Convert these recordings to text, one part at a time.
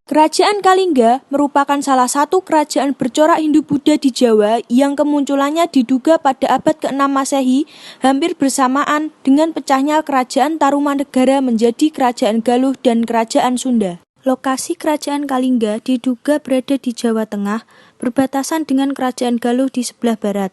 Kerajaan Kalingga merupakan salah satu kerajaan bercorak Hindu-Buddha di Jawa yang kemunculannya diduga pada abad ke-6 Masehi, hampir bersamaan dengan pecahnya Kerajaan Tarumanegara menjadi Kerajaan Galuh dan Kerajaan Sunda. Lokasi Kerajaan Kalingga diduga berada di Jawa Tengah, berbatasan dengan Kerajaan Galuh di sebelah barat.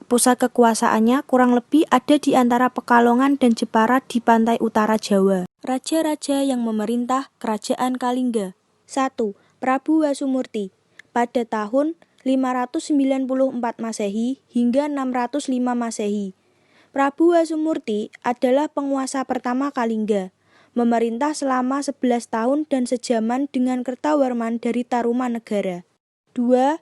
Pusat kekuasaannya kurang lebih ada di antara Pekalongan dan Jepara di pantai utara Jawa. Raja-raja yang memerintah Kerajaan Kalingga. 1. Prabu Wasumurti pada tahun 594 Masehi hingga 605 Masehi. Prabu Wasumurti adalah penguasa pertama Kalingga, memerintah selama 11 tahun dan sejaman dengan Kertawarman dari Tarumanegara. 2.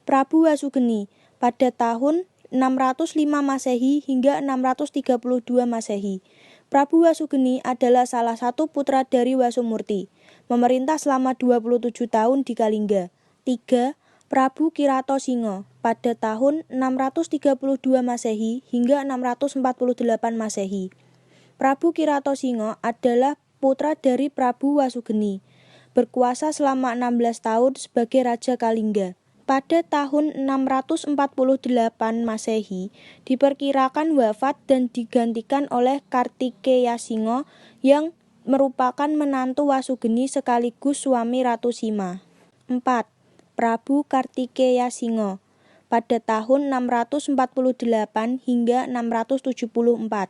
Prabu Wasugeni pada tahun 605 Masehi hingga 632 Masehi. Prabu Wasugeni adalah salah satu putra dari Wasumurti, memerintah selama 27 tahun di Kalingga. 3. Prabu Kiratosingo pada tahun 632 Masehi hingga 648 Masehi. Prabu Kiratosingo adalah putra dari Prabu Wasugeni, berkuasa selama 16 tahun sebagai Raja Kalingga. Pada tahun 648 Masehi, diperkirakan wafat dan digantikan oleh Kartikeyasingo yang merupakan menantu Wasugeni sekaligus suami Ratu Sima. 4. Prabu Kartikeyasingo pada tahun 648 hingga 674.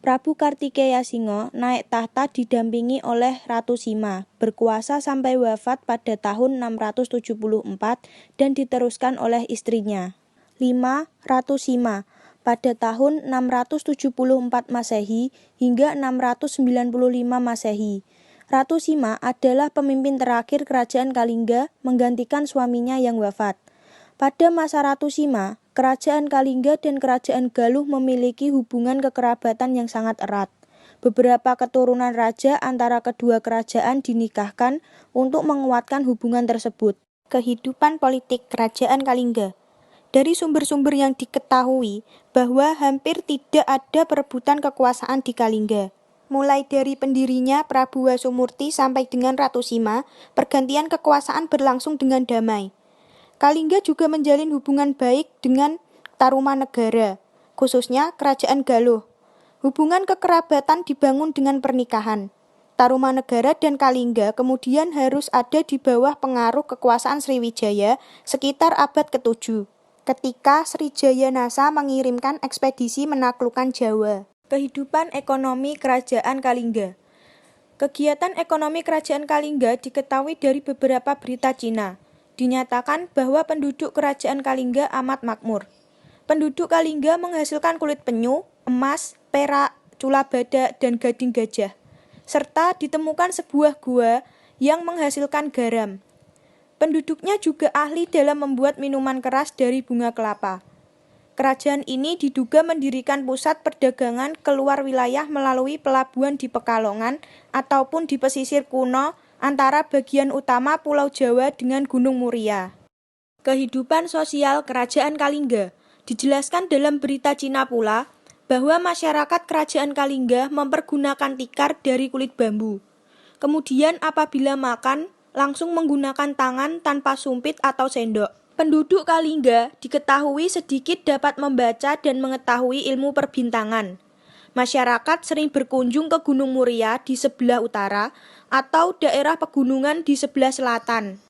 Prabu Kartikeyasingo naik tahta didampingi oleh Ratu Sima, berkuasa sampai wafat pada tahun 674 dan diteruskan oleh istrinya. 5. Ratu Sima pada tahun 674 Masehi hingga 695 Masehi. Ratu Sima adalah pemimpin terakhir Kerajaan Kalingga menggantikan suaminya yang wafat. Pada masa Ratu Sima, Kerajaan Kalingga dan Kerajaan Galuh memiliki hubungan kekerabatan yang sangat erat. Beberapa keturunan raja antara kedua kerajaan dinikahkan untuk menguatkan hubungan tersebut. Kehidupan politik Kerajaan Kalingga. Dari sumber-sumber yang diketahui bahwa hampir tidak ada perebutan kekuasaan di Kalingga. Mulai dari pendirinya Prabu Wasumurti sampai dengan Ratu Sima, pergantian kekuasaan berlangsung dengan damai. Kalingga juga menjalin hubungan baik dengan Tarumanegara, khususnya Kerajaan Galuh. Hubungan kekerabatan dibangun dengan pernikahan. Tarumanegara dan Kalingga kemudian harus ada di bawah pengaruh kekuasaan Sriwijaya sekitar abad ke-7, ketika Srijaya Nasa mengirimkan ekspedisi menaklukkan Jawa. Kehidupan ekonomi Kerajaan Kalingga. Kegiatan ekonomi Kerajaan Kalingga diketahui dari beberapa berita Cina. Dinyatakan bahwa penduduk Kerajaan Kalingga amat makmur. Penduduk Kalingga menghasilkan kulit penyu, emas, perak, cula badak, dan gading gajah. Serta ditemukan sebuah gua yang menghasilkan garam. Penduduknya juga ahli dalam membuat minuman keras dari bunga kelapa. Kerajaan ini diduga mendirikan pusat perdagangan keluar wilayah melalui pelabuhan di Pekalongan ataupun di pesisir kuno antara bagian utama Pulau Jawa dengan Gunung Muria. Kehidupan sosial Kerajaan Kalingga. Dijelaskan dalam berita Cina pula bahwa masyarakat Kerajaan Kalingga mempergunakan tikar dari kulit bambu. Kemudian apabila makan, langsung menggunakan tangan tanpa sumpit atau sendok. Penduduk Kalingga diketahui sedikit dapat membaca dan mengetahui ilmu perbintangan. Masyarakat sering berkunjung ke Gunung Muria di sebelah utara atau daerah pegunungan di sebelah selatan.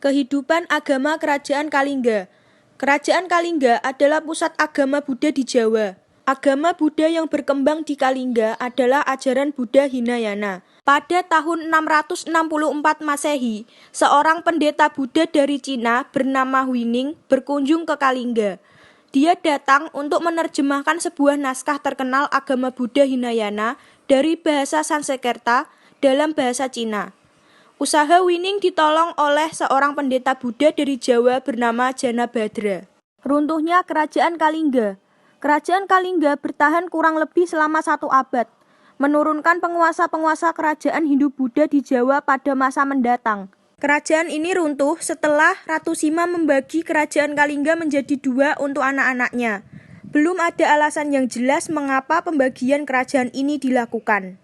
Kehidupan agama Kerajaan Kalingga. Kerajaan Kalingga adalah pusat agama Buddha di Jawa. Agama Buddha yang berkembang di Kalingga adalah ajaran Buddha Hinayana. Pada tahun 664 Masehi, seorang pendeta Buddha dari Cina bernama Huining berkunjung ke Kalingga. Dia datang untuk menerjemahkan sebuah naskah terkenal agama Buddha Hinayana dari bahasa Sanskerta dalam bahasa Cina. Usaha Huining ditolong oleh seorang pendeta Buddha dari Jawa bernama Janabhadra. Runtuhnya Kerajaan Kalingga. Kerajaan Kalingga bertahan kurang lebih selama 1 abad, menurunkan penguasa-penguasa kerajaan Hindu-Buddha di Jawa pada masa mendatang. Kerajaan ini runtuh setelah Ratu Sima membagi Kerajaan Kalingga menjadi 2 untuk anak-anaknya. Belum ada alasan yang jelas mengapa pembagian kerajaan ini dilakukan.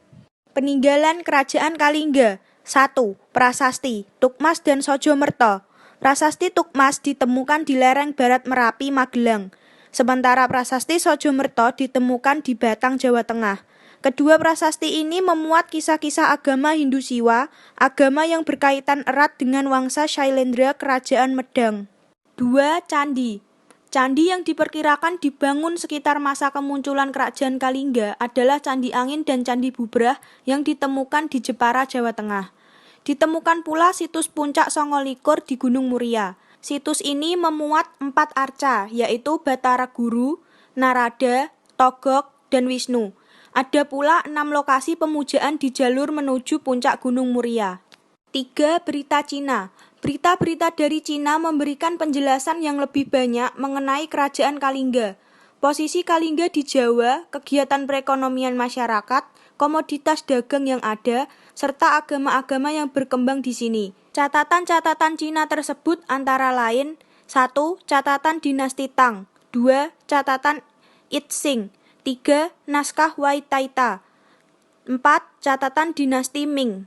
Peninggalan Kerajaan Kalingga. 1. Prasasti, Tukmas dan Sojomerto. Prasasti Tukmas ditemukan di lereng barat Merapi, Magelang. Sementara prasasti Sojomerto ditemukan di Batang, Jawa Tengah. Kedua prasasti ini memuat kisah-kisah agama Hindu Siwa, agama yang berkaitan erat dengan Wangsa Shailendra Kerajaan Medang. 2. Candi. Candi yang diperkirakan dibangun sekitar masa kemunculan Kerajaan Kalingga adalah Candi Angin dan Candi Bubrah yang ditemukan di Jepara, Jawa Tengah. Ditemukan pula situs Puncak Songolikur di Gunung Muria. Situs ini memuat 4 arca, yaitu Batara Guru, Narada, Togok, dan Wisnu. Ada pula 6 lokasi pemujaan di jalur menuju puncak Gunung Muria. 3. Berita Cina. Berita-berita dari Cina memberikan penjelasan yang lebih banyak mengenai Kerajaan Kalingga. Posisi Kalingga di Jawa, kegiatan perekonomian masyarakat, komoditas dagang yang ada, serta agama-agama yang berkembang di sini. Catatan-catatan Cina tersebut antara lain: 1. Catatan Dinasti Tang. 2. Catatan Itsing. 3. Naskah Waitaita. 4. Catatan Dinasti Ming.